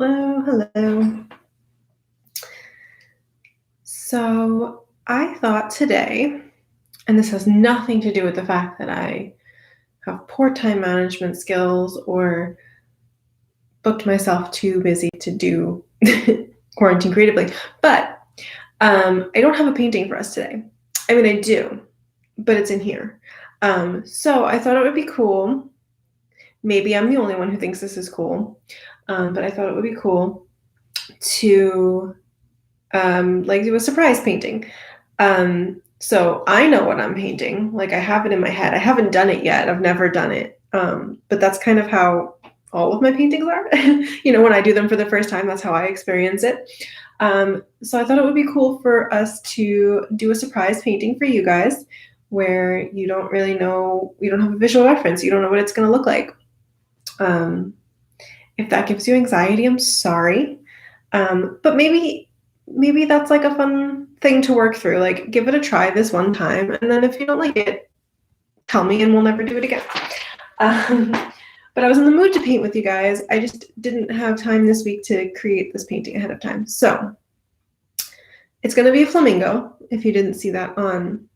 Hello, hello. So I thought today, and this has nothing to do with the fact that I have poor time management skills or booked myself too busy to do quarantine creatively, but I don't have a painting for us today. I mean, I do, but it's in here. So I thought it would be cool. Maybe I'm the only one who thinks this is cool, but I thought it would be cool to do a surprise painting. So I know what I'm painting. Like I have it in my head. I haven't done it yet. I've never done it. But that's kind of how all of my paintings are. When I do them for the first time, that's how I experience it. So I thought it would be cool for us to do a surprise painting for you guys where you don't really know, you don't have a visual reference. You don't know what it's going to look like. If that gives you anxiety, I'm sorry. But maybe that's like a fun thing to work through. Like give it a try this one time, and then if you don't like it, tell me and we'll never do it again. But I was in the mood to paint with you guys. I just didn't have time this week to create this painting ahead of time. So it's going to be a flamingo, if you didn't see that on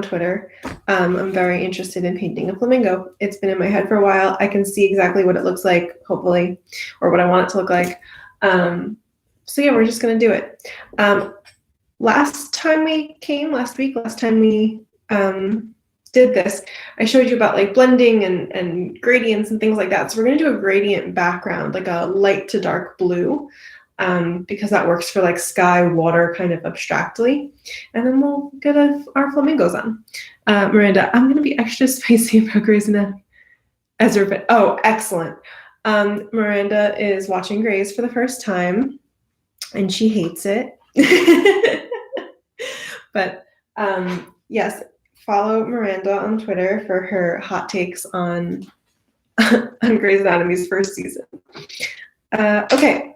Twitter. I'm very interested in painting a flamingo. It's been in my head for a while. I can see exactly what it looks like, hopefully, or what I want it to look like. So yeah, we're just going to do it. Last time we did this, I showed you about like blending and gradients and things like that. So we're going to do a gradient background, like a light to dark blue, because that works for like sky, water kind of abstractly. And then we'll get our flamingos on. Miranda, I'm going to be extra spicy about Grey's Anatomy. Ezra, oh, excellent. Miranda is watching Grey's for the first time, and she hates it. But yes, follow Miranda on Twitter for her hot takes on Grey's Anatomy's first season. Okay.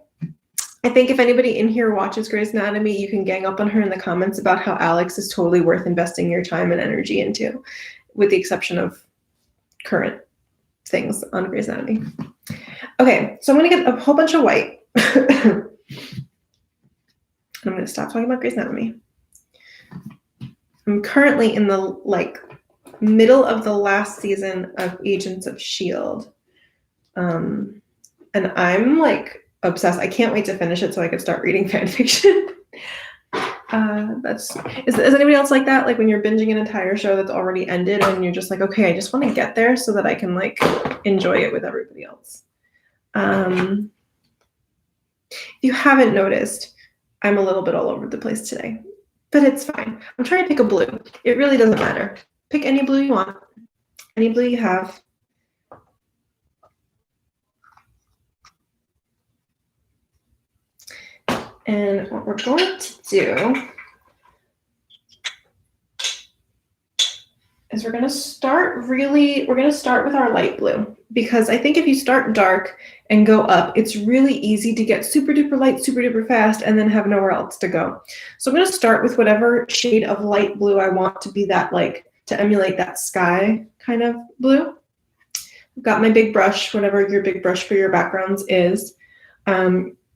I think if anybody in here watches Grey's Anatomy, you can gang up on her in the comments about how Alex is totally worth investing your time and energy into, with the exception of current things on Grey's Anatomy. Okay, so I'm going to get a whole bunch of white. I'm going to stop talking about Grey's Anatomy. I'm currently in the middle of the last season of Agents of S.H.I.E.L.D. And I'm obsessed. I can't wait to finish it so I can start reading fan fiction. Is anybody else like that? Like when you're binging an entire show that's already ended and you're just like, okay, I just want to get there so that I can enjoy it with everybody else. If you haven't noticed, I'm a little bit all over the place today, but it's fine. I'm trying to pick a blue. It really doesn't matter. Pick any blue you want, any blue you have. And what we're going to do is we're going to start with our light blue, because I think if you start dark and go up, it's really easy to get super duper light, super duper fast, and then have nowhere else to go. So I'm going to start with whatever shade of light blue I want to be that, to emulate that sky kind of blue. I've got my big brush, whatever your big brush for your backgrounds is,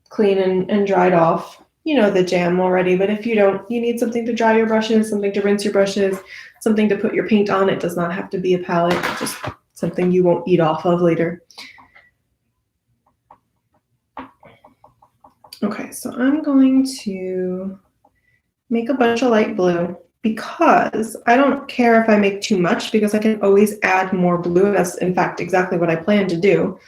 clean and dried off. You know the jam already, but if you don't, you need something to dry your brushes, something to rinse your brushes, something to put your paint on. It does not have to be a palette, just something you won't eat off of later. Okay, so I'm going to make a bunch of light blue, because I don't care if I make too much, because I can always add more blue. That's in fact exactly what I plan to do,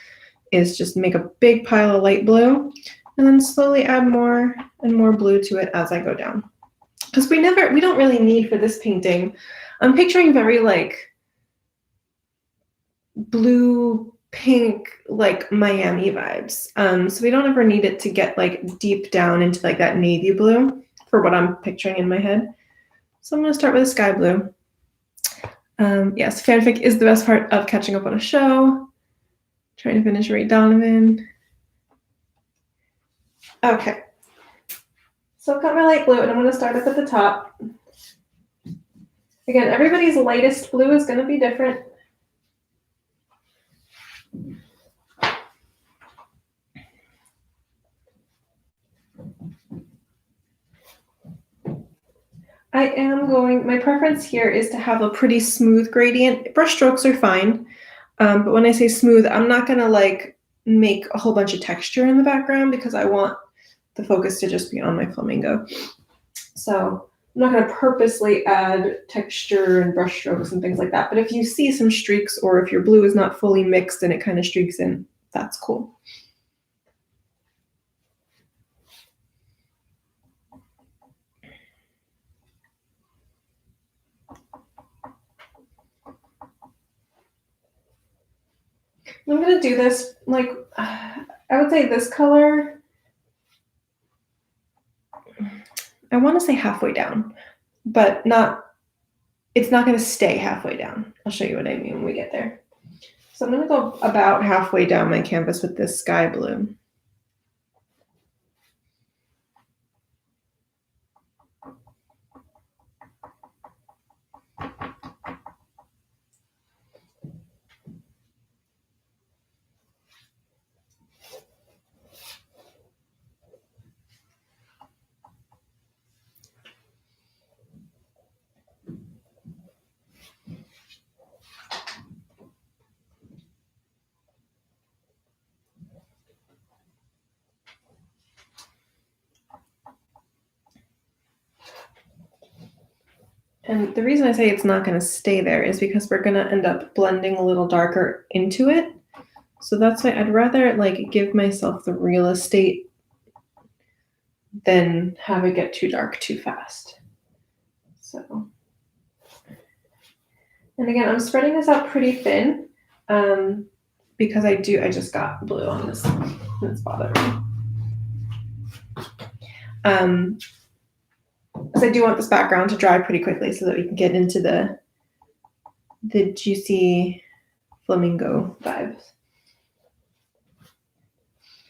is just make a big pile of light blue and then slowly add more and more blue to it as I go down. Because we don't really need for this painting, I'm picturing very blue, pink, Miami vibes. So we don't ever need it to get deep down into that navy blue for what I'm picturing in my head. So I'm going to start with a sky blue. Yes, fanfic is the best part of catching up on a show. Trying to finish Ray Donovan. Okay. So I've got my light blue, and I'm going to start up at the top. Again, everybody's lightest blue is going to be different. my preference here is to have a pretty smooth gradient. Brush strokes are fine, but when I say smooth, I'm not gonna like make a whole bunch of texture in the background because I want the focus to just be on my flamingo. So I'm not gonna purposely add texture and brush strokes and things like that. But if you see some streaks or if your blue is not fully mixed and it kind of streaks in, that's cool. I'm gonna do this like I would say this color. I want to say halfway down, but not. It's not going to stay halfway down. I'll show you what I mean when we get there. So I'm going to go about halfway down my canvas with this sky blue. And the reason I say it's not going to stay there is because we're going to end up blending a little darker into it. So that's why I'd rather like give myself the real estate than have it get too dark too fast. So, and again, I'm spreading this out pretty thin because I just got blue on this. It's bothering me. So I do want this background to dry pretty quickly so that we can get into the juicy flamingo vibes.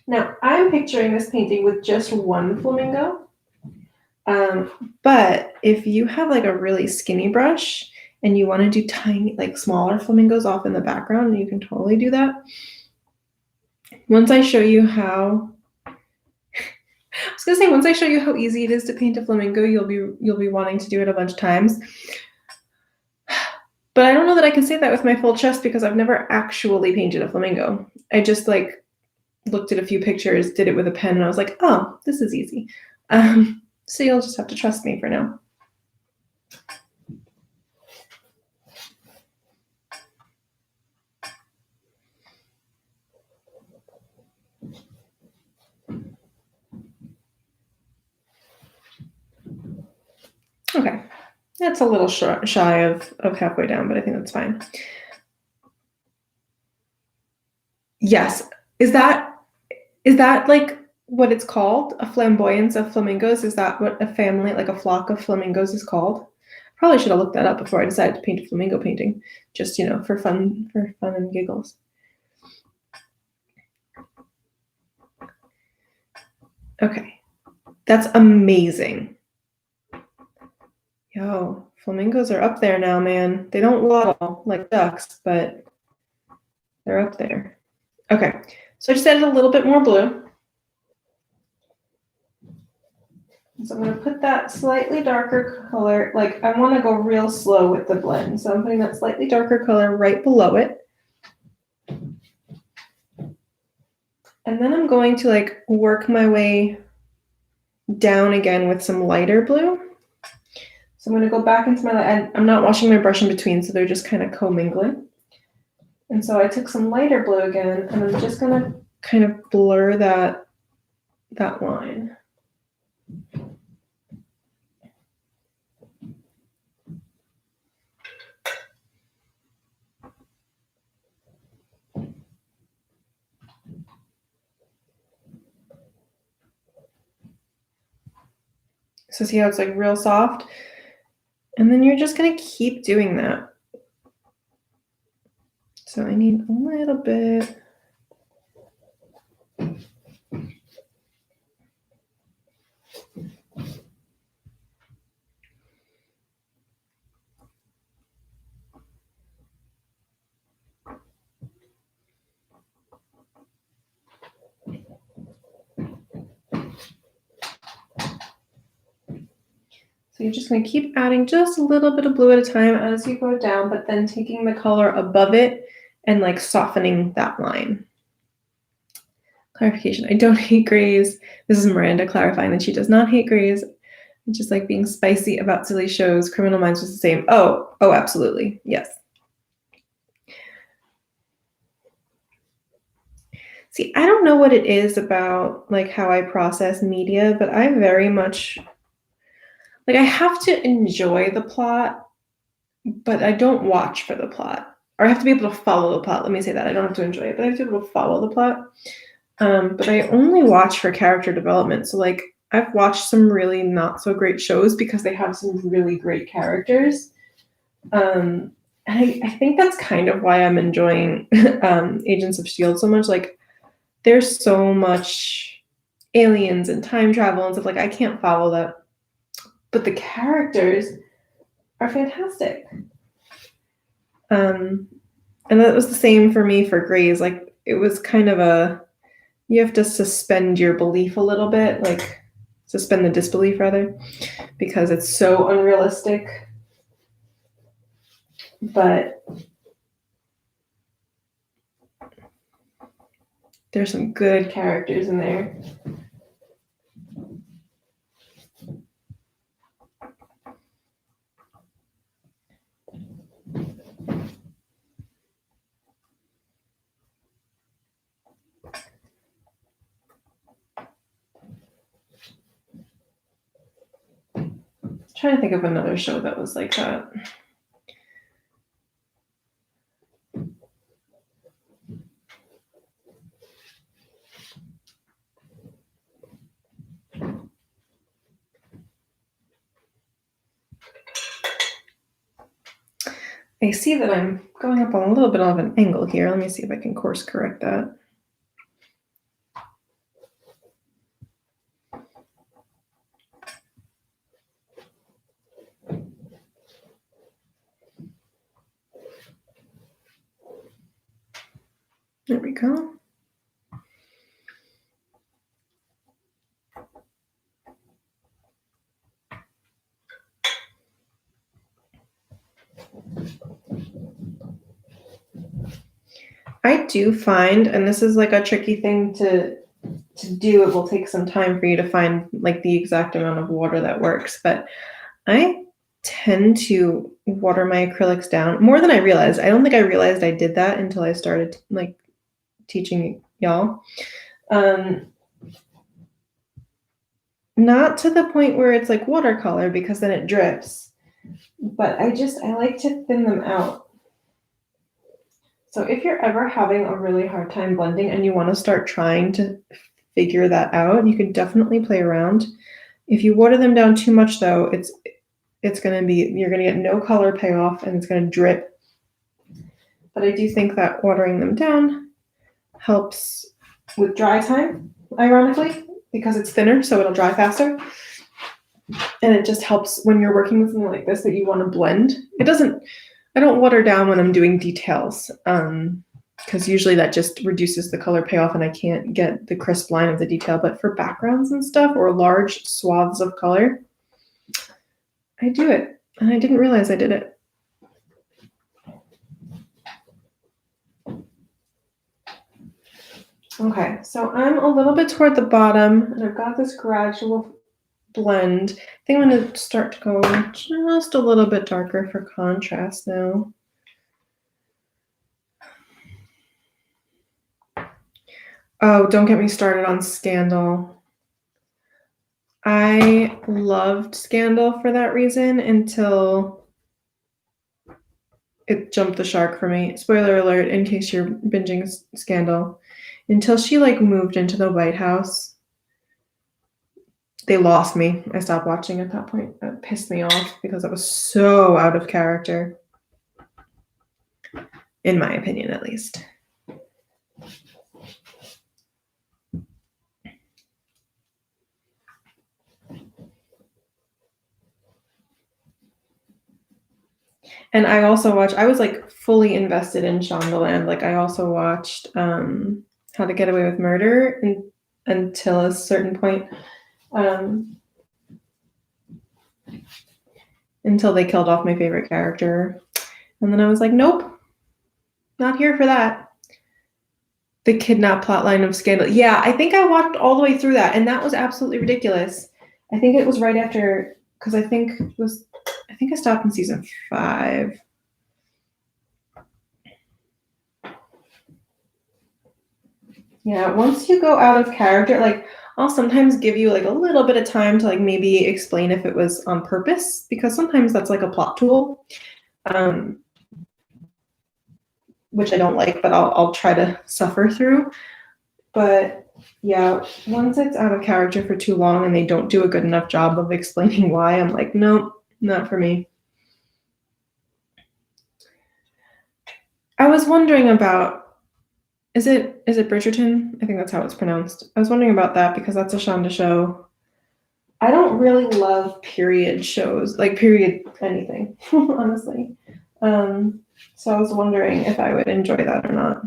Now, I'm picturing this painting with just one flamingo. But if you have like a really skinny brush and you want to do tiny, like smaller flamingos off in the background, you can totally do that. Once I show you how easy it is to paint a flamingo, you'll be wanting to do it a bunch of times. But I don't know that I can say that with my full chest because I've never actually painted a flamingo. I just like looked at a few pictures, did it with a pen, and I was like, oh, this is easy. So you'll just have to trust me for now. Okay, that's a little shy of halfway down, but I think that's fine. Yes, is that like what it's called? A flamboyance of flamingos? Is that what a family, like a flock of flamingos, is called? Probably should have looked that up before I decided to paint a flamingo painting, just for fun and giggles. Okay, that's amazing. Yo, flamingos are up there now, man. They don't waddle like ducks, but they're up there. Okay, so I just added a little bit more blue. So I'm going to put that slightly darker color, like I want to go real slow with the blend. So I'm putting that slightly darker color right below it. And then I'm going to like work my way down again with some lighter blue. So I'm going to go back into I'm not washing my brush in between, so they're just kind of commingling. And so I took some lighter blue again, and I'm just going to kind of blur that line. So see how it's like real soft? And then you're just going to keep doing that. So I need a little bit. So So you're just going to keep adding just a little bit of blue at a time as you go down, but then taking the color above it and like softening that line. Clarification, I don't hate grays. This is Miranda clarifying that she does not hate grays. Just like being spicy about silly shows. Criminal Minds was the same. Oh, absolutely. Yes. See, I don't know what it is about like how I process media, but I very much like I have to enjoy the plot, but I don't watch for the plot. Or I have to be able to follow the plot. Let me say that. I don't have to enjoy it, but I have to be able to follow the plot. But I only watch for character development. So like I've watched some really not so great shows because they have some really great characters. And I think that's kind of why I'm enjoying Agents of S.H.I.E.L.D. so much. Like there's so much aliens and time travel and stuff. Like I can't follow that. But the characters are fantastic. And that was the same for me for Greys. Like it was kind of you have to suspend your belief a little bit, like suspend the disbelief rather, because it's so unrealistic. But there's some good characters in there. Trying to think of another show that was like that. I see that I'm going up on a little bit of an angle here. Let me see if I can course correct that. There we go. I do find, and this is like a tricky thing to do, it will take some time for you to find like the exact amount of water that works, but I tend to water my acrylics down more than I realized. I don't think I realized I did that until I started like teaching y'all. Not to the point where it's like watercolor because then it drips, but I like to thin them out. So if you're ever having a really hard time blending and you want to start trying to figure that out, you can definitely play around. If you water them down too much though, you're going to get no color payoff and it's going to drip. But I do think that watering them down helps with dry time, ironically, because it's thinner, so it'll dry faster. And it just helps when you're working with something like this that you want to blend. I don't water down when I'm doing details, because usually that just reduces the color payoff and I can't get the crisp line of the detail. But for backgrounds and stuff or large swaths of color, I do it. And I didn't realize I did it. Okay, so I'm a little bit toward the bottom and I've got this gradual blend. I think I'm going to start to go just a little bit darker for contrast now. Oh, don't get me started on Scandal. I loved Scandal for that reason until it jumped the shark for me. Spoiler alert, in case you're binging Scandal. Until she like moved into the White House, they lost me. I stopped watching at that point. That pissed me off because it was so out of character. In my opinion, at least. And I also I was like fully invested in Shondaland. Like I also watched How to Get Away with Murder until a certain point. until they killed off my favorite character. And then I was like, nope, not here for that. The kidnap plotline of Scandal. Yeah, I think I watched all the way through that, and that was absolutely ridiculous. I think it was right after, because I think I stopped in season 5. Yeah, once you go out of character, like I'll sometimes give you like a little bit of time to like maybe explain if it was on purpose, because sometimes that's like a plot tool, which I don't like, but I'll try to suffer through. But yeah, once it's out of character for too long and they don't do a good enough job of explaining why, I'm like, nope, not for me. I was wondering about, is it Bridgerton? I think that's how it's pronounced. I was wondering about that because that's a Shonda show. I don't really love period shows, like period anything, honestly. So I was wondering if I would enjoy that or not.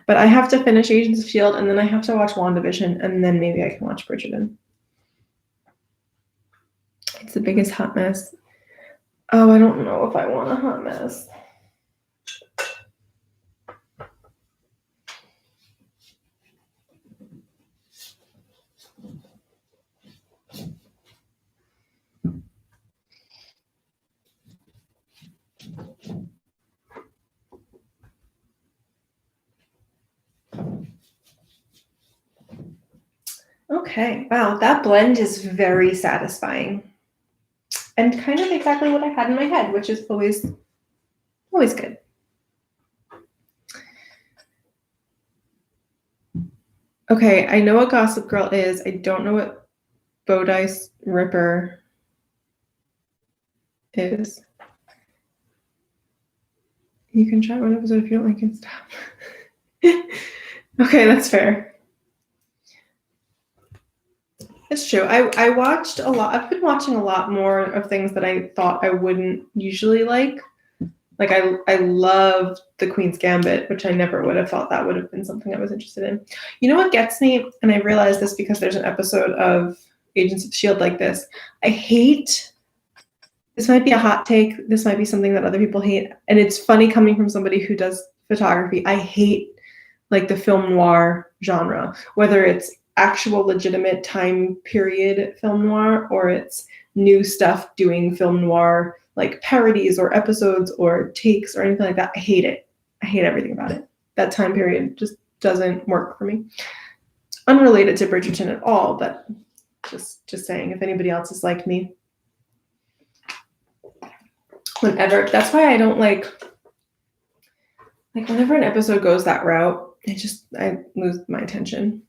But I have to finish Agents of S.H.I.E.L.D. and then I have to watch WandaVision and then maybe I can watch Bridgerton. It's the biggest hot mess. Oh, I don't know if I want a hot mess. Okay, wow, that blend is very satisfying. And kind of exactly what I had in my head, which is always good. Okay, I know what Gossip Girl is. I don't know what Bodice Ripper is. You can try one episode if you don't like it, stop. Okay, that's fair. It's true. I watched a lot. I've been watching a lot more of things that I thought I wouldn't usually like. Like I love The Queen's Gambit, which I never would have thought that would have been something I was interested in. You know what gets me, and I realized this because there's an episode of Agents of S.H.I.E.L.D. like this. I hate, this might be a hot take, this might be something that other people hate, and it's funny coming from somebody who does photography. I hate like the film noir genre, whether it's actual legitimate time period film noir or it's new stuff doing film noir like parodies or episodes or takes or anything like that. I hate it. I hate everything about it. That time period just doesn't work for me. Unrelated to Bridgerton at all, but just saying, if anybody else is like me. Whenever, that's why I don't like whenever an episode goes that route, I lose my attention.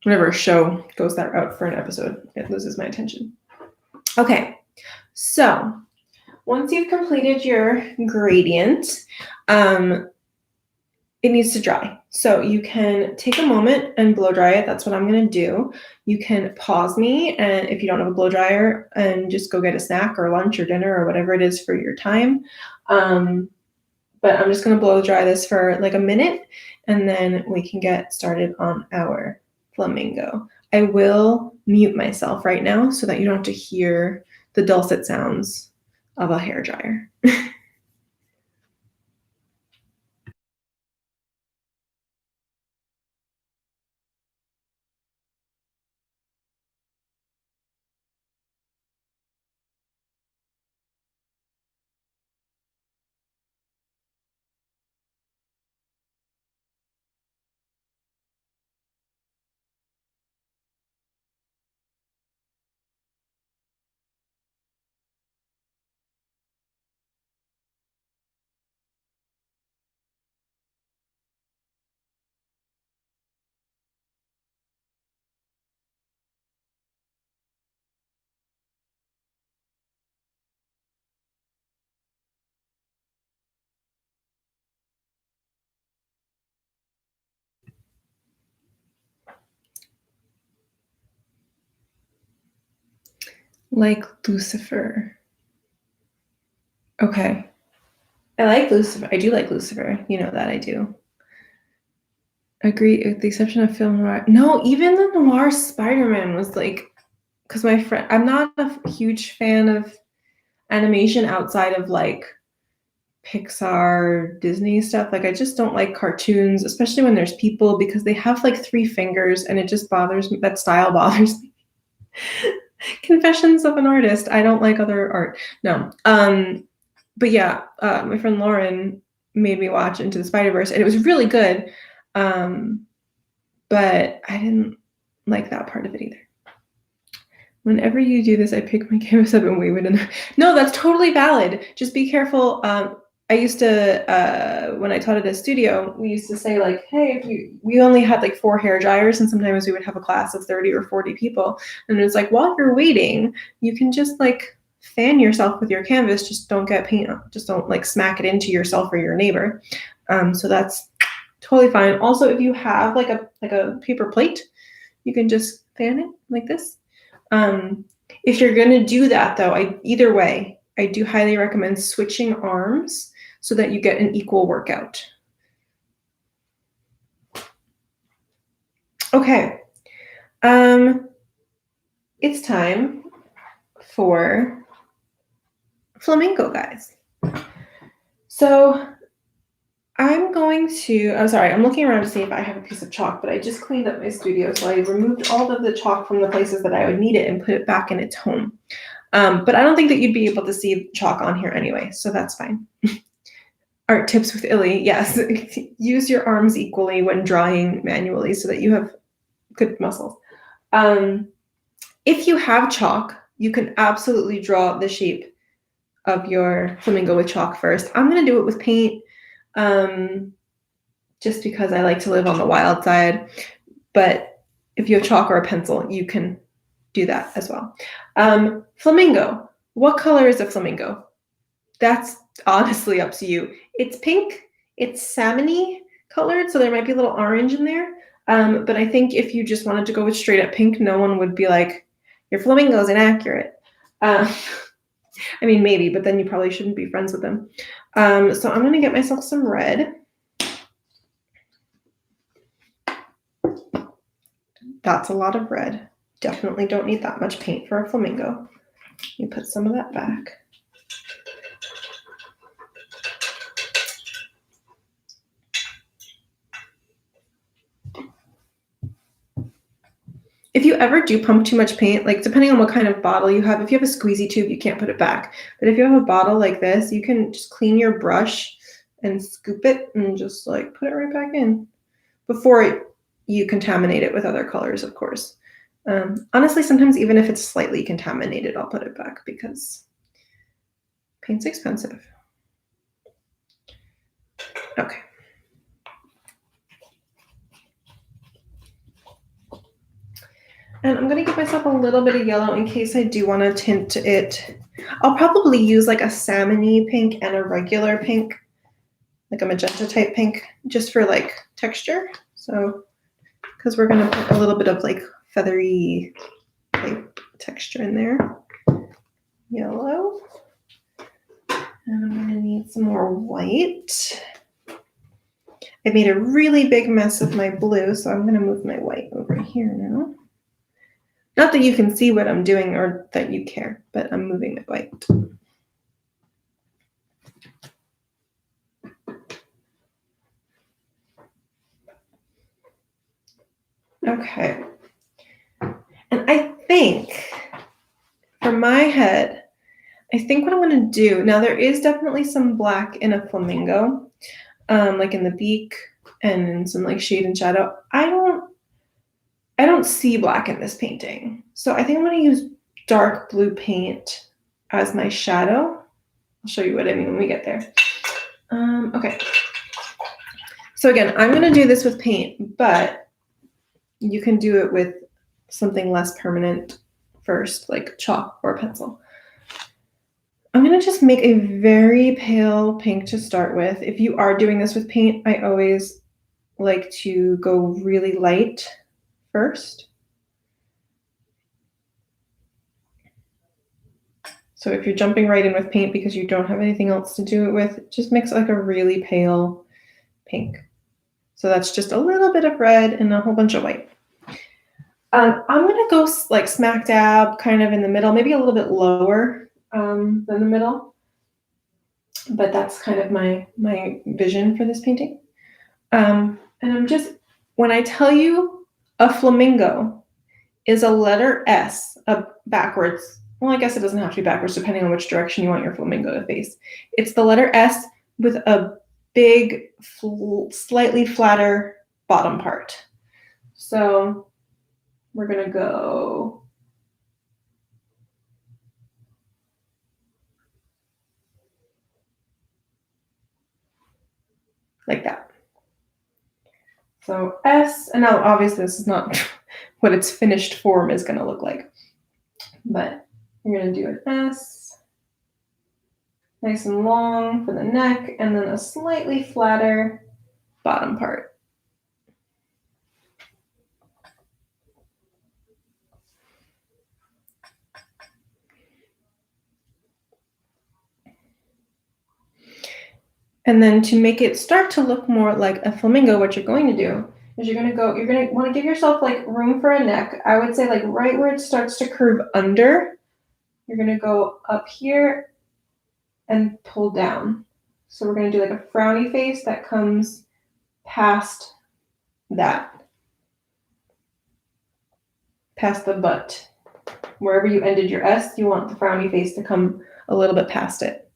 Whenever a show goes that route for an episode, it loses my attention. Okay, so once you've completed your gradient, it needs to dry. So you can take a moment and blow dry it. That's what I'm going to do. You can pause me, and if you don't have a blow dryer, and just go get a snack or lunch or dinner or whatever it is for your time. But I'm just going to blow dry this for like a minute, and then we can get started on our flamingo. I will mute myself right now so that you don't have to hear the dulcet sounds of a hairdryer. Like Lucifer. Okay. I like Lucifer. I do like Lucifer. You know that I do. Agree, with the exception of film noir. No, even the noir Spider-Man was like, because my friend, I'm not a huge fan of, animation outside of like Pixar, Disney stuff. Like I just don't like cartoons, especially when there's people, because they have like 3 fingers and it just bothers me. That style bothers me. Confessions of an artist. I don't like other art. No. But yeah, my friend Lauren made me watch Into the Spider-Verse and it was really good. But I didn't like that part of it either. Whenever you do this, I pick my canvas up and wave it in there. No, that's totally valid. Just be careful. I used to, when I taught at a studio, we used to say like, hey, if we only had like 4 hair dryers and sometimes we would have a class of 30 or 40 people. And it's like, while you're waiting, you can just like fan yourself with your canvas. Just don't get paint, just don't like smack it into yourself or your neighbor. So that's totally fine. Also, if you have like a paper plate, you can just fan it like this. If you're going to do that though, either way, I do highly recommend switching arms so that you get an equal workout. Okay. It's time for flamingo, guys. So I'm looking around to see if I have a piece of chalk, but I just cleaned up my studio, so I removed all of the chalk from the places that I would need it and put it back in its home. But I don't think that you'd be able to see chalk on here anyway, so that's fine. Art tips with Illy, yes. Use your arms equally when drawing manually so that you have good muscles. If you have chalk, you can absolutely draw the shape of your flamingo with chalk first. I'm going to do it with paint. Just because I like to live on the wild side, but if you have chalk or a pencil, you can do that as well. Flamingo. What color is a flamingo? That's honestly up to you. It's pink. It's salmon-y colored, so there might be a little orange in there. But I think if you just wanted to go with straight up pink, no one would be like, your flamingo's inaccurate. I mean, maybe, but then you probably shouldn't be friends with them. So I'm going to get myself some red. That's a lot of red. Definitely don't need that much paint for a flamingo. You put some of that back. If you ever do pump too much paint, like depending on what kind of bottle you have, if you have a squeezy tube, you can't put it back. But if you have a bottle like this, you can just clean your brush and scoop it and just like put it right back in before you contaminate it with other colors, of course. Honestly, sometimes even if it's slightly contaminated, I'll put it back because paint's expensive. Okay. And I'm going to give myself a little bit of yellow in case I do want to tint it. I'll probably use like a salmon-y pink and a regular pink, like a magenta type pink, just for like texture. So, because we're going to put a little bit of like feathery type texture in there. Yellow. And I'm going to need some more white. I made a really big mess of my blue, so I'm going to move my white over here now. Not that you can see what I'm doing or that you care, but I'm moving my white. Okay. And I think for my head, I think what I'm going to do, now there is definitely some black in a flamingo, like in the beak and some like shade and shadow. I don't see black in this painting. So I think I'm going to use dark blue paint as my shadow. I'll show you what I mean when we get there. Okay. So again, I'm going to do this with paint, but you can do it with something less permanent first, like chalk or pencil. I'm going to just make a very pale pink to start with. If you are doing this with paint, I always like to go really light first. So if you're jumping right in with paint because you don't have anything else to do it with, just mix like a really pale pink. So that's just a little bit of red and a whole bunch of white. I'm going to go like smack dab kind of in the middle, maybe a little bit lower than the middle. But that's kind of my vision for this painting. And I'm just when I tell you a flamingo is a letter S up backwards. Well, I guess it doesn't have to be backwards depending on which direction you want your flamingo to face. It's the letter S with a big, slightly flatter bottom part. So we're going to go like that. So S, and now obviously this is not what its finished form is going to look like, but you're going to do an S, nice and long for the neck, and then a slightly flatter bottom part. And then to make it start to look more like a flamingo, what you're going to do is you're going to want to give yourself like room for a neck. I would say like right where it starts to curve under, you're going to go up here and pull down. So we're going to do like a frowny face that comes past that, past the butt. Wherever you ended your S, you want the frowny face to come a little bit past it.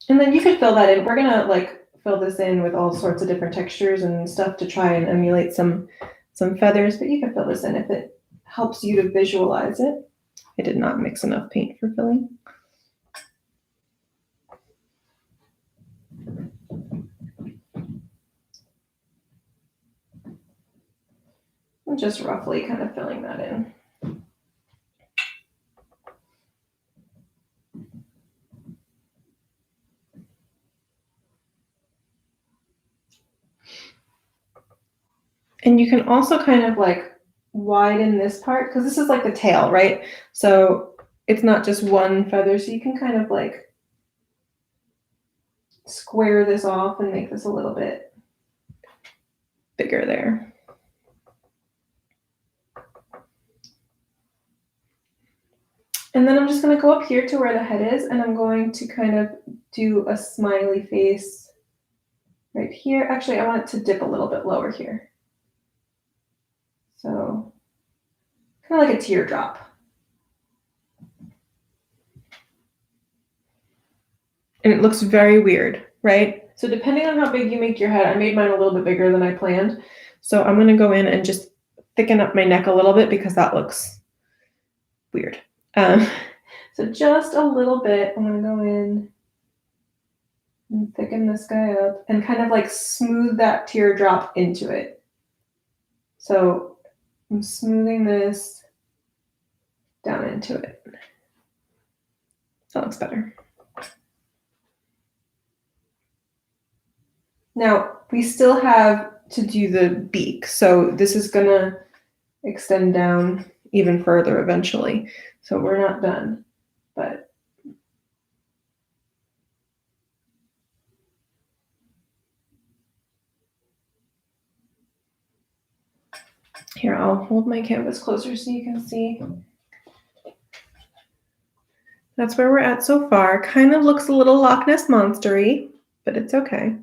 And then you could fill that in. We're gonna like fill this in with all sorts of different textures and stuff to try and emulate some feathers, but you can fill this in if it helps you to visualize it. I did not mix enough paint for filling. I'm just roughly kind of filling that in. And you can also kind of like widen this part because this is like the tail, right? So it's not just one feather, so you can kind of like square this off and make this a little bit bigger there. And then I'm just going to go up here to where the head is, and I'm going to kind of do a smiley face right here. Actually, I want it to dip a little bit lower here. So kind of like a teardrop. And it looks very weird, right? So depending on how big you make your head, I made mine a little bit bigger than I planned. So I'm going to go in and just thicken up my neck a little bit because that looks weird. So just a little bit, I'm going to go in and thicken this guy up and kind of like smooth that teardrop into it. So I'm smoothing this down into it. That looks better. Now, we still have to do the beak. So this is going to extend down even further eventually. So we're not done, but here, I'll hold my canvas closer so you can see. That's where we're at so far. Kind of looks a little Loch Ness Monster-y, but it's okay.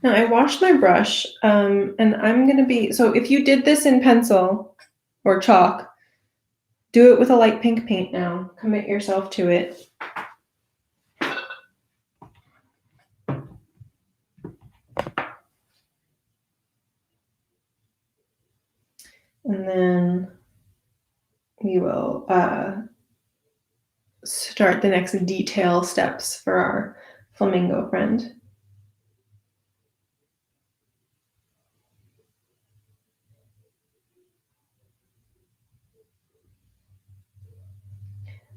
Now I washed my brush, and I'm going to be, so if you did this in pencil or chalk, do it with a light pink paint now. Commit yourself to it. And then we will start the next detail steps for our flamingo friend.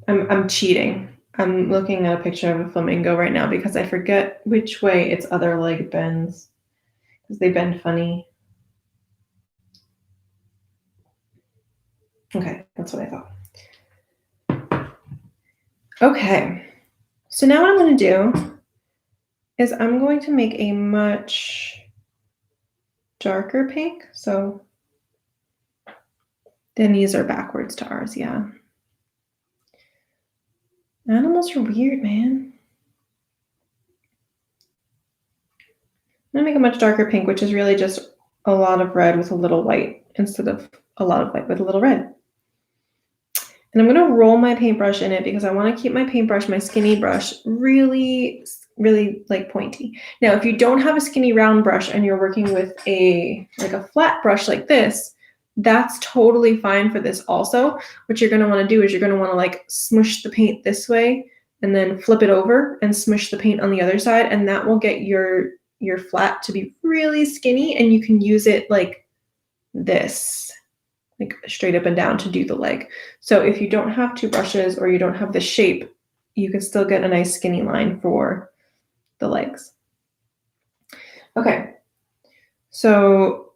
I'm cheating. I'm looking at a picture of a flamingo right now because I forget which way its other leg bends because they bend funny. Okay, that's what I thought. Okay, so now what I'm going to do is I'm going to make a much darker pink. So then these are backwards to ours, yeah. Animals are weird, man. I'm gonna make a much darker pink, which is really just a lot of red with a little white instead of a lot of white with a little red. And I'm gonna roll my paintbrush in it because I wanna keep my paintbrush, my skinny brush, really, really like pointy. Now, if you don't have a skinny round brush and you're working with a flat brush like this, that's totally fine for this also. What you're gonna wanna do is you're gonna wanna like smush the paint this way and then flip it over and smush the paint on the other side, and that will get your flat to be really skinny, and you can use it like this, like straight up and down to do the leg. So if you don't have two brushes or you don't have the shape, you can still get a nice skinny line for the legs. Okay, so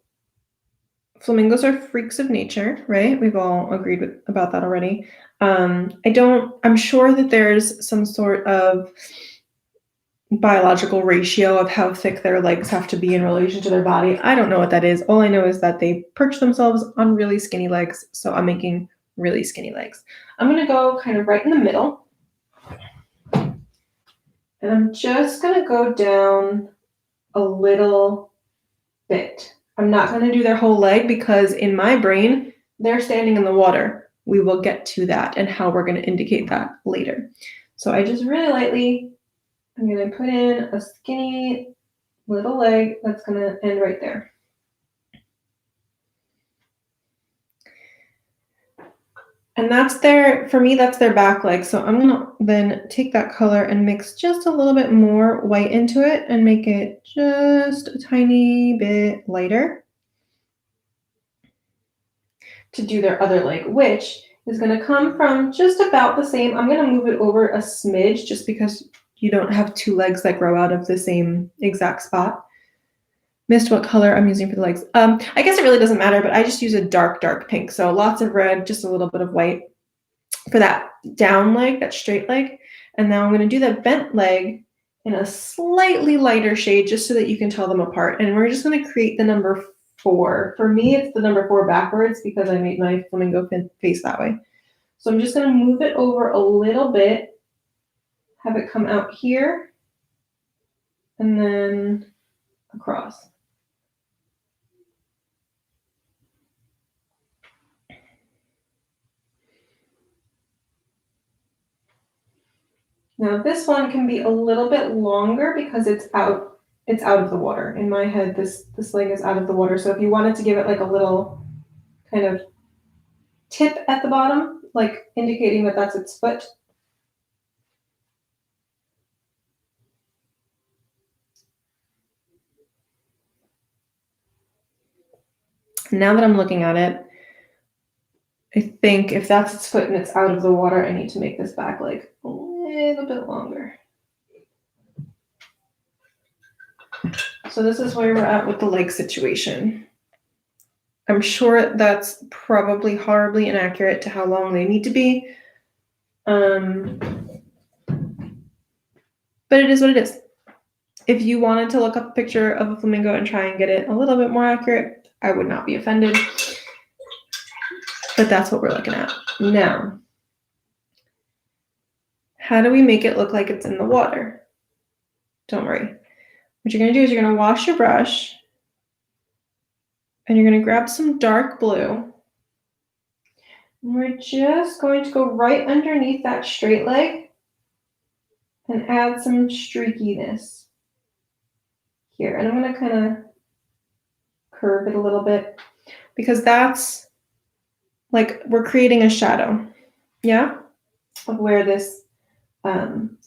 flamingos are freaks of nature, right? We've all agreed about that already. I'm sure that there's some sort of biological ratio of how thick their legs have to be in relation to their body. I don't know what that is. All I know is that they perch themselves on really skinny legs, so I'm making really skinny legs. I'm going to go kind of right in the middle, and I'm just going to go down a little bit. I'm not going to do their whole leg because in my brain, they're standing in the water. We will get to that and how we're going to indicate that later. So I just really lightly, I'm going to put in a skinny little leg that's going to end right there. And that's for me, that's their back leg. So I'm going to then take that color and mix just a little bit more white into it and make it just a tiny bit lighter to do their other leg, which is going to come from just about the same. I'm going to move it over a smidge just because you don't have two legs that grow out of the same exact spot. Missed what color I'm using for the legs. I guess it really doesn't matter, but I just use a dark, dark pink. So lots of red, just a little bit of white for that down leg, that straight leg. And now I'm going to do the bent leg in a slightly lighter shade just so that you can tell them apart. And we're just going to create the number 4. For me, it's the number 4 backwards because I made my flamingo face that way. So I'm just going to move it over a little bit, have it come out here, and then across. Now this one can be a little bit longer because it's out of the water. In my head, this leg is out of the water. So if you wanted to give it like a little kind of tip at the bottom, like indicating that that's its foot. Now that I'm looking at it, I think if that's its foot and it's out of the water, I need to make this back leg a little bit longer. So this is where we're at with the leg situation. I'm sure that's probably horribly inaccurate to how long they need to be. But it is what it is. If you wanted to look up a picture of a flamingo and try and get it a little bit more accurate, I would not be offended. But that's what we're looking at. Now, how do we make it look like it's in the water? Don't worry. What you're going to do is you're going to wash your brush and you're going to grab some dark blue. And we're just going to go right underneath that straight leg and add some streakiness here. And I'm going to kind of curve it a little bit because that's like we're creating a shadow, yeah, of where this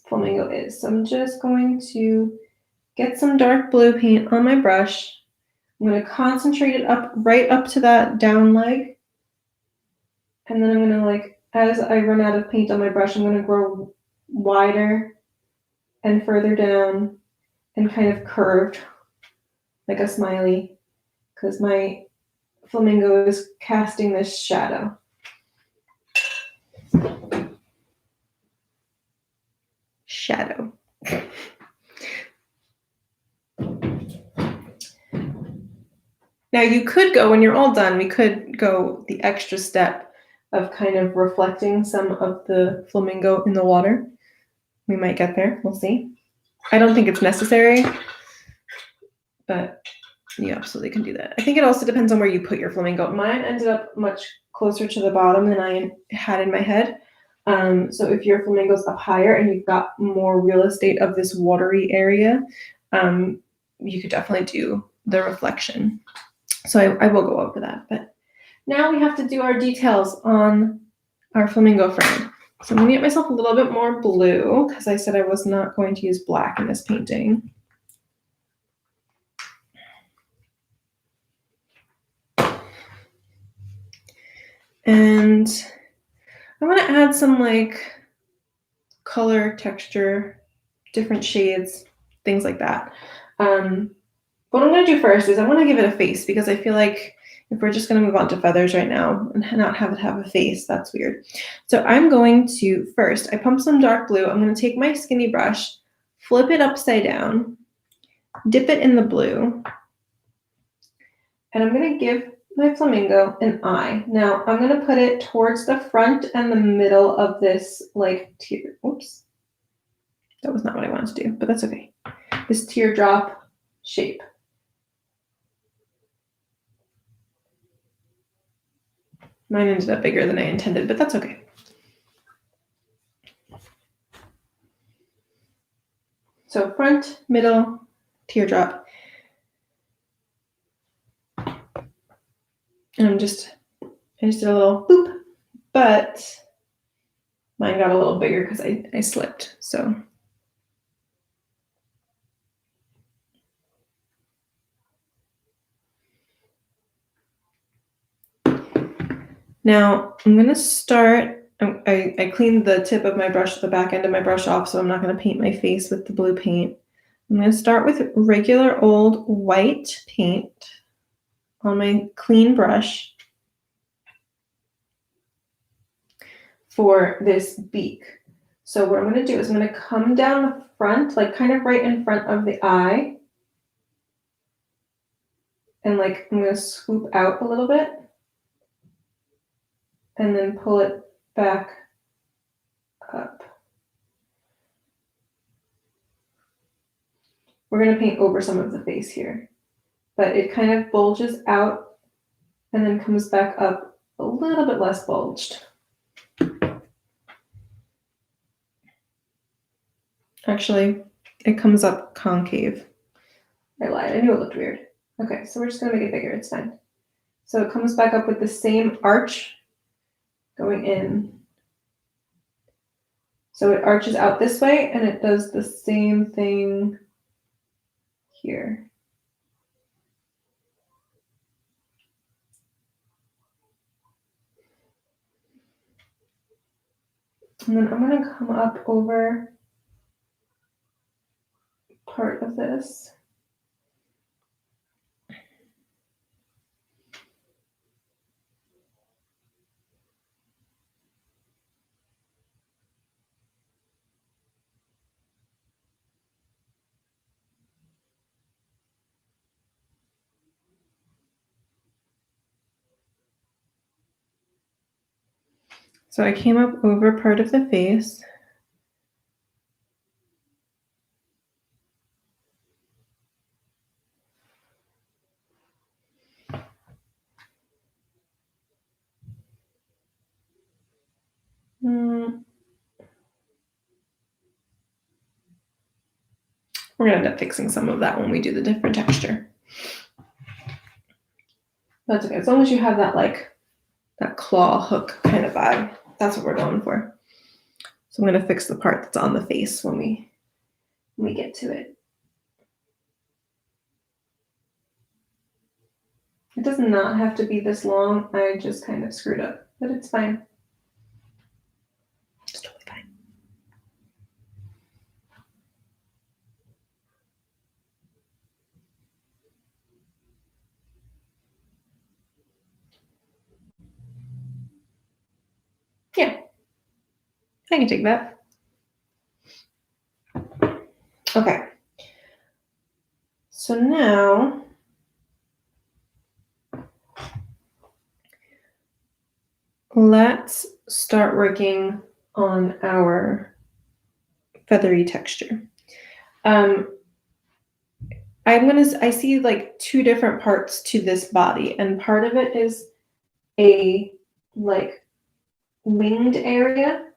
flamingo is. So I'm just going to get some dark blue paint on my brush. I'm going to concentrate it right up to that down leg. And then I'm going to, like, as I run out of paint on my brush, I'm going to grow wider and further down and kind of curved like a smiley because my flamingo is casting this shadow. Now you could go, when you're all done, we could go the extra step of kind of reflecting some of the flamingo in the water. We might get there, we'll see. I don't think it's necessary, but you absolutely can do that. I think it also depends on where you put your flamingo. Mine ended up much closer to the bottom than I had in my head. So if your flamingo's up higher and you've got more real estate of this watery area, you could definitely do the reflection. So I will go over that. But now we have to do our details on our flamingo friend. So I'm going to get myself a little bit more blue because I said I was not going to use black in this painting. And I want to add some like color, texture, different shades, things like that. What I'm going to do first is I want to give it a face because I feel like if we're just going to move on to feathers right now and not have it have a face, that's weird. So I'm going to, first, I pump some dark blue. I'm going to take my skinny brush, flip it upside down, dip it in the blue, and I'm going to give my flamingo an eye. Now I'm going to put it towards the front and the middle of this like tear. Oops. That was not what I wanted to do, but that's okay. This teardrop shape. Mine ended up bigger than I intended, but that's okay. So front, middle, teardrop. And I just did a little boop, but mine got a little bigger because I slipped, so. Now I'm gonna start, I cleaned the tip of my brush, the back end of my brush off, so I'm not gonna paint my face with the blue paint. I'm gonna start with regular old white paint on my clean brush for this beak. So what I'm gonna do is I'm gonna come down the front, like kind of right in front of the eye. And like, I'm gonna swoop out a little bit and then pull it back up. We're gonna paint over some of the face here, but it kind of bulges out and then comes back up a little bit less bulged. Actually, it comes up concave. I lied, I knew it looked weird. Okay, so we're just gonna make it bigger, it's fine. So it comes back up with the same arch going in. So it arches out this way and it does the same thing here. And then I'm going to come up over part of this. So I came up over part of the face. We're going to end up fixing some of that when we do the different texture. That's okay, as long as you have that like that claw hook kind of vibe. That's what we're going for. So I'm going to fix the part that's on the face when we get to it. It does not have to be this long. I just kind of screwed up, but it's fine. It's totally fine. Yeah, I can take that. Okay. So now let's start working on our feathery texture. Um, I see like two different parts to this body, and part of it is a like winged area.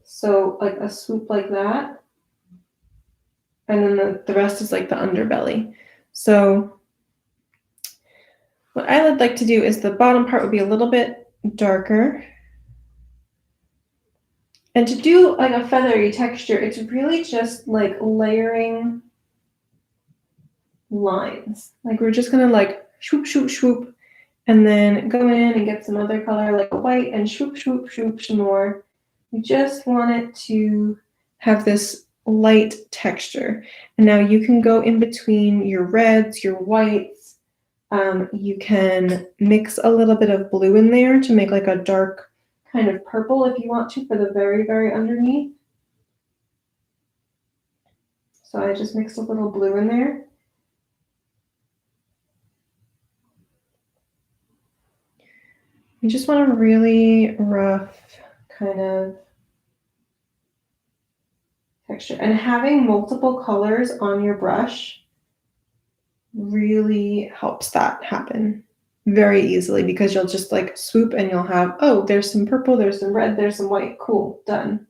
So like a swoop like that. And then the rest is like the underbelly. So what I would like to do is the bottom part would be a little bit darker. And to do like a feathery texture, it's really just like layering lines. Like we're just gonna like swoop, swoop, swoop, and then go in and get some other color like white and swoop, swoop, swoop some more. We just want it to have this light texture. And now you can go in between your reds, your whites. You can mix a little bit of blue in there to make like a dark kind of purple if you want to for the very, very underneath. So I just mixed a little blue in there. You just want a really rough kind of texture. And having multiple colors on your brush really helps that happen very easily because you'll just like swoop and you'll have, oh, there's some purple, there's some red, there's some white. Cool, done.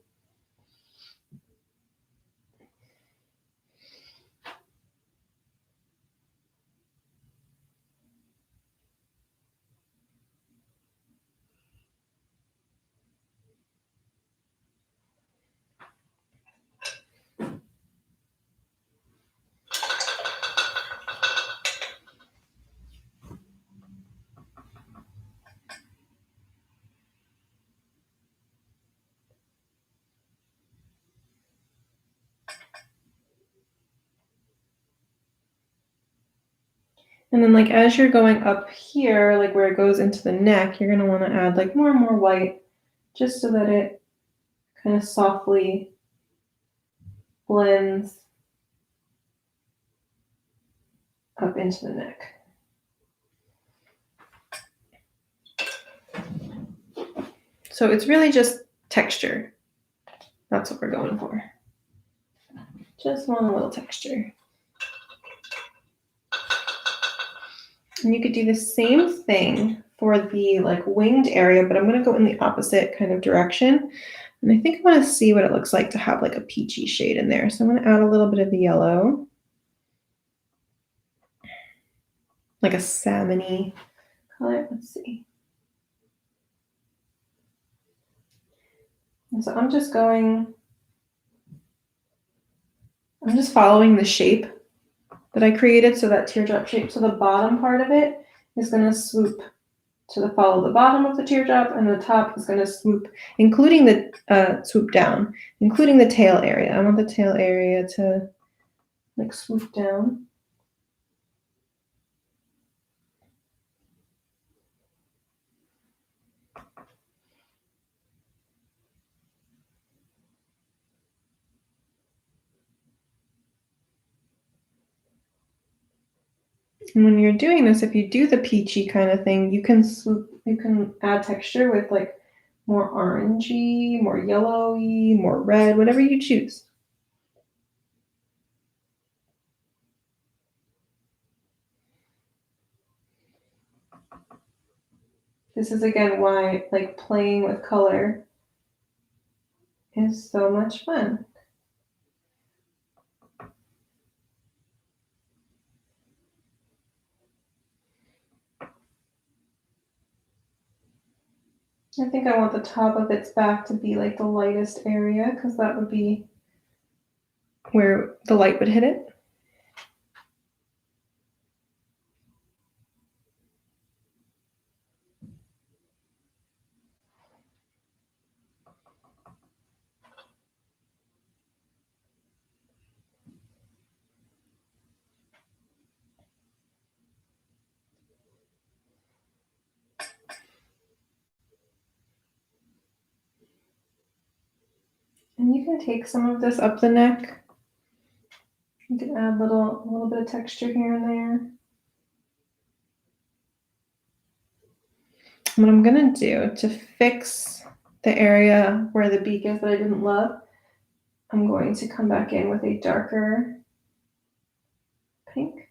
And then like as you're going up here, like where it goes into the neck, you're gonna wanna add like more and more white just so that it kind of softly blends up into the neck. So it's really just texture. That's what we're going for. Just want a little texture. And you could do the same thing for the like winged area, but I'm gonna go in the opposite kind of direction. And I think I wanna see what it looks like to have like a peachy shade in there. So I'm gonna add a little bit of the yellow. Like a salmon-y color, let's see. And so I'm just following the shape that I created, so that teardrop shape. So the bottom part of it is gonna swoop to follow the bottom of the teardrop, and the top is gonna swoop, including the swoop down, including the tail area. I want the tail area to like swoop down. And when you're doing this, if you do the peachy kind of thing, you can add texture with like more orangey, more yellowy, more red, whatever you choose. This is again why like playing with color is so much fun. I think I want the top of its back to be like the lightest area because that would be where the light would hit it. And you can take some of this up the neck. You can add a little bit of texture here and there. what I'm gonna do to fix the area where the beak is that I didn't love, I'm going to come back in with a darker pink.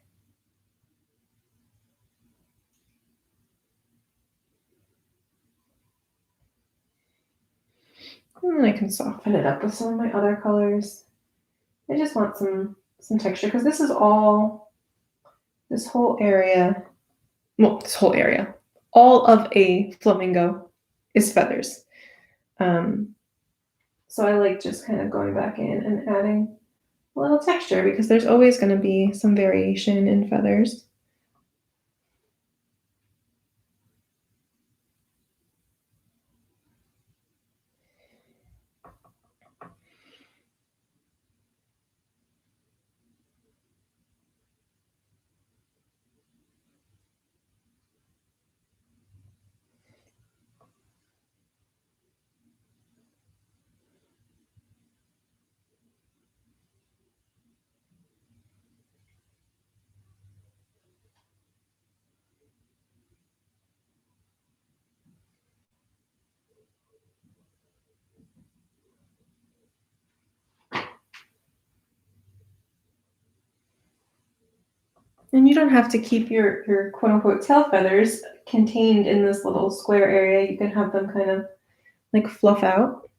And then I can soften it up with some of my other colors. I just want some texture because this whole area, all of a flamingo is feathers. So I like just kind of going back in and adding a little texture because there's always going to be some variation in feathers. And you don't have to keep your quote unquote tail feathers contained in this little square area. You can have them kind of like fluff out.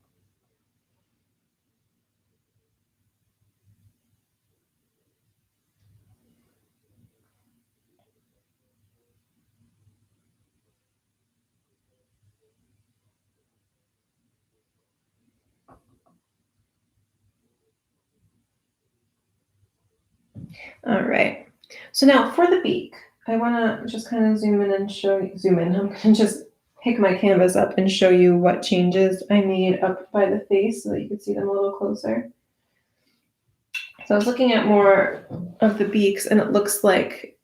All right. So now for the beak, I want to just kind of zoom in. I'm going to just pick my canvas up and show you what changes I made up by the face so that you can see them a little closer. So I was looking at more of the beaks and it looks like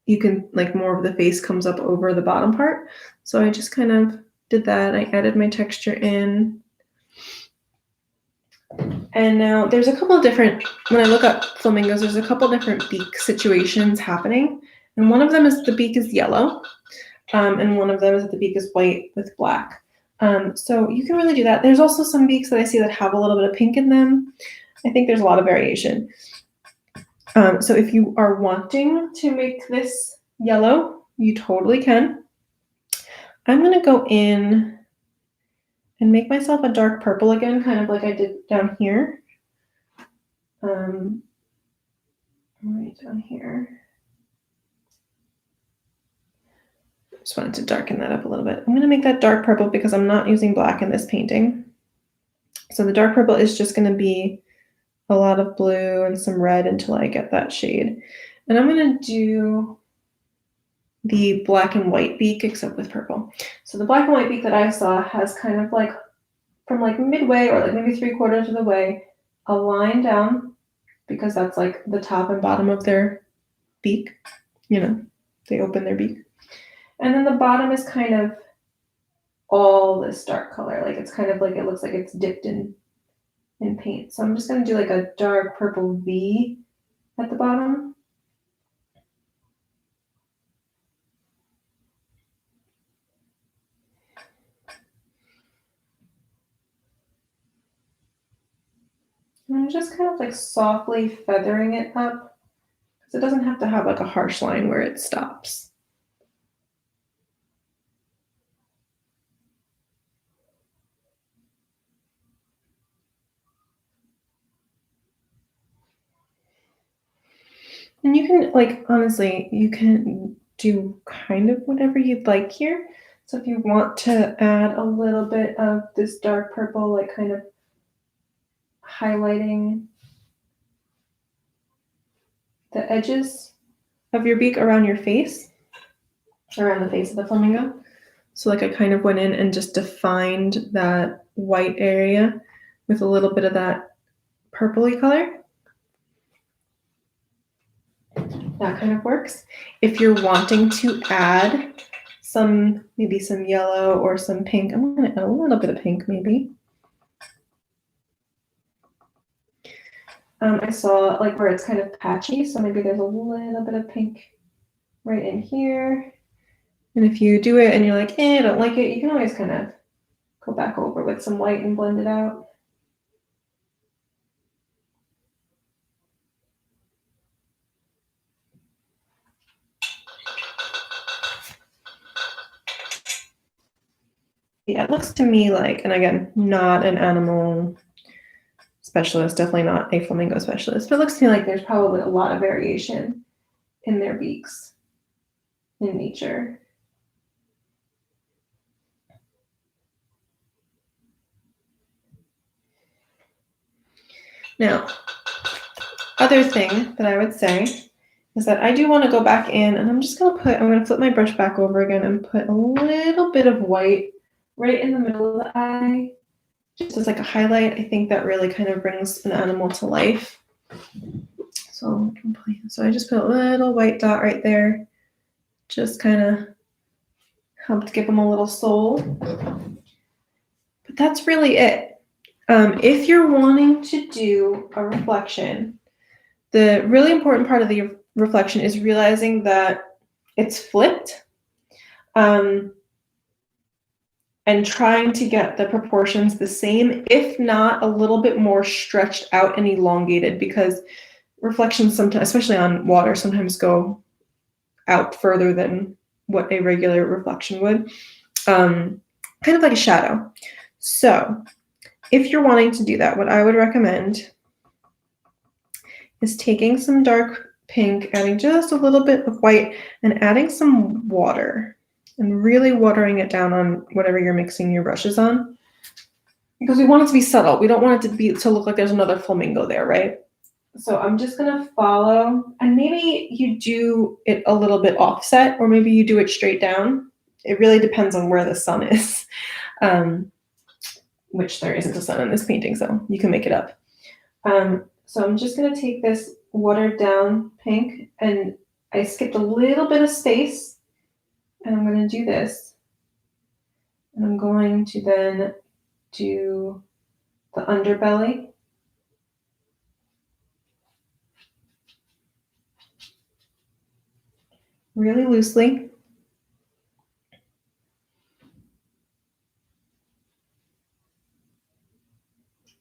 you can, like more of the face comes up over the bottom part. So I just kind of did that. I added my texture in. And now there's a couple of different, when I look up flamingos, there's a couple different beak situations happening. And one of them is the beak is yellow. And one of them is that the beak is white with black. So you can really do that. There's also some beaks that I see that have a little bit of pink in them. I think there's a lot of variation. So if you are wanting to make this yellow, you totally can. I'm going to go in and make myself a dark purple again, kind of like I did down here. Right down here. Just wanted to darken that up a little bit. I'm going to make that dark purple because I'm not using black in this painting. So the dark purple is just going to be a lot of blue and some red until I get that shade. And I'm going to do the black and white beak except with purple. So the black and white beak that I saw has kind of like from like midway or like maybe 3/4 of the way, a line down because that's like the top and bottom of their beak. You know, they open their beak. And then the bottom is kind of all this dark color. Like it's kind of like, it looks like it's dipped in paint. So I'm just going to do like a dark purple V at the bottom. And I'm just kind of like softly feathering it up because it doesn't have to have like a harsh line where it stops. And you can, like, honestly, you can do kind of whatever you'd like here. So if you want to add a little bit of this dark purple, like kind of highlighting the edges of your beak around your face, around the face of the flamingo. So like I kind of went in and just defined that white area with a little bit of that purpley color. That kind of works. If you're wanting to add maybe some yellow or some pink, I'm going to add a little bit of pink maybe. I saw like where it's kind of patchy, so maybe there's a little bit of pink right in here. And if you do it and you're like, I don't like it, you can always kind of go back over with some white and blend it out. Yeah, it looks to me like, and again, not an animal specialist, definitely not a flamingo specialist, but it looks to me like there's probably a lot of variation in their beaks in nature. Now, other thing that I would say is that I do want to go back in and I'm going to flip my brush back over again and put a little bit of white right in the middle of the eye, just as like a highlight. I think that really kind of brings an animal to life. So I just put a little white dot right there, just kind of helped give them a little soul. But that's really it. If you're wanting to do a reflection, the really important part of the reflection is realizing that it's flipped, and trying to get the proportions the same, if not a little bit more stretched out and elongated, because reflections sometimes, especially on water, sometimes go out further than what a regular reflection would, kind of like a shadow. So if you're wanting to do that, what I would recommend is taking some dark pink, adding just a little bit of white, and adding some water, and really watering it down on whatever you're mixing your brushes on, because we want it to be subtle. We don't want it to look like there's another flamingo there, right? So I'm just gonna follow, and maybe you do it a little bit offset, or maybe you do it straight down. It really depends on where the sun is, which there isn't a sun in this painting, so you can make it up. So I'm just gonna take this watered down pink, and I skipped a little bit of space, and I'm gonna do this. And I'm going to then do the underbelly. Really loosely.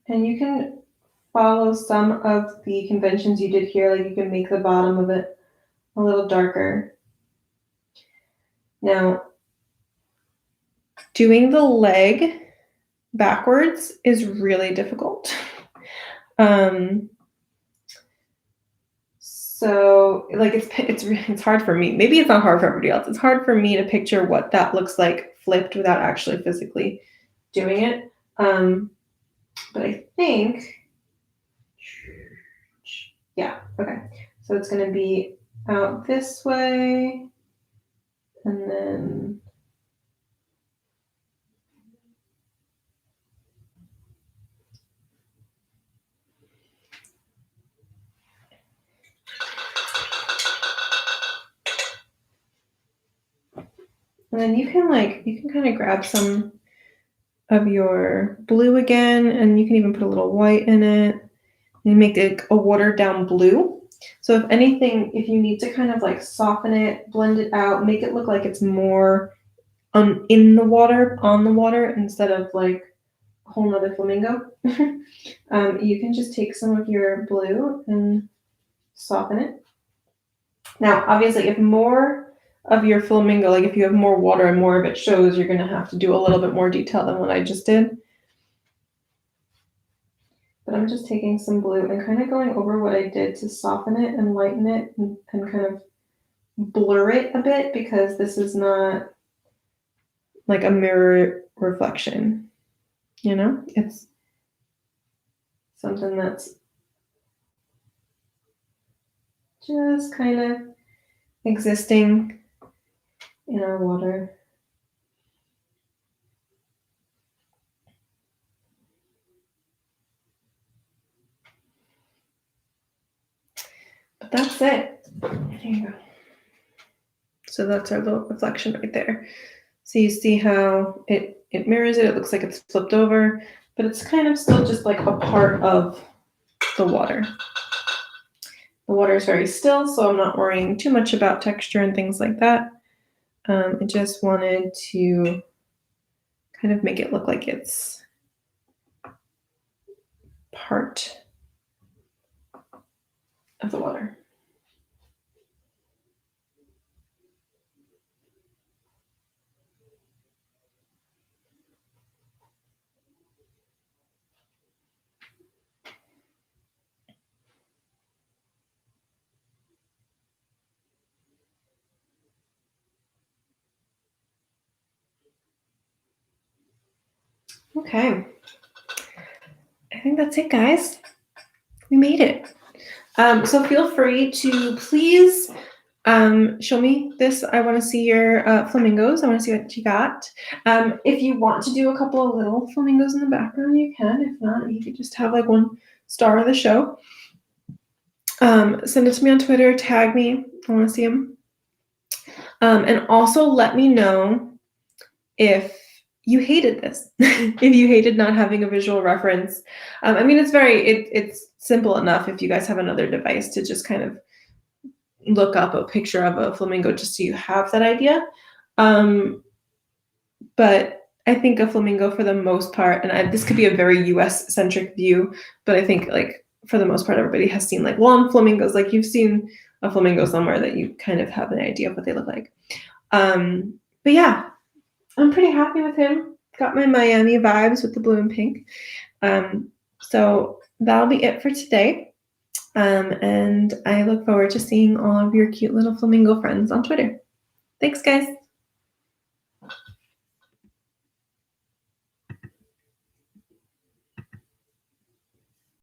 And you can follow some of the conventions you did here, like you can make the bottom of it a little darker. Now, doing the leg backwards is really difficult. So like it's hard for me. Maybe it's not hard for everybody else. It's hard for me to picture what that looks like flipped without actually physically doing it. But I think, yeah, okay. So it's going to be out this way, and then you can kind of grab some of your blue again, and you can even put a little white in it and make it a watered down blue. So if anything, if you need to kind of like soften it, blend it out, make it look like it's more in the water, on the water, instead of like a whole nother flamingo, you can just take some of your blue and soften it. Now, obviously, if more of your flamingo, like if you have more water and more of it shows, you're going to have to do a little bit more detail than what I just did. But I'm just taking some blue and kind of going over what I did to soften it and lighten it, and kind of blur it a bit, because this is not like a mirror reflection, you know? It's something that's just kind of existing in our water. But that's it. There you go. So that's our little reflection right there. So you see how it mirrors it. It looks like it's flipped over, but it's kind of still just like a part of the water. The water is very still, so I'm not worrying too much about texture and things like that. I just wanted to kind of make it look like it's part of the water. Okay. I think that's it, guys. We made it. So feel free to please show me this. I want to see your flamingos. I want to see what you got. If you want to do a couple of little flamingos in the background, you can. If not, you could just have like one star of the show. Send it to me on Twitter. Tag me. I want to see them. And also let me know if you hated this, if you hated not having a visual reference. I mean, it's simple enough if you guys have another device to just kind of look up a picture of a flamingo just so you have that idea. But I think a flamingo for the most part, and this could be a very US centric view, but I think like for the most part, everybody has seen like lawn flamingos. Like you've seen a flamingo somewhere that you kind of have an idea of what they look like. But yeah, I'm pretty happy with him. Got my Miami vibes with the blue and pink. So that'll be it for today. And I look forward to seeing all of your cute little flamingo friends on Twitter. Thanks, guys.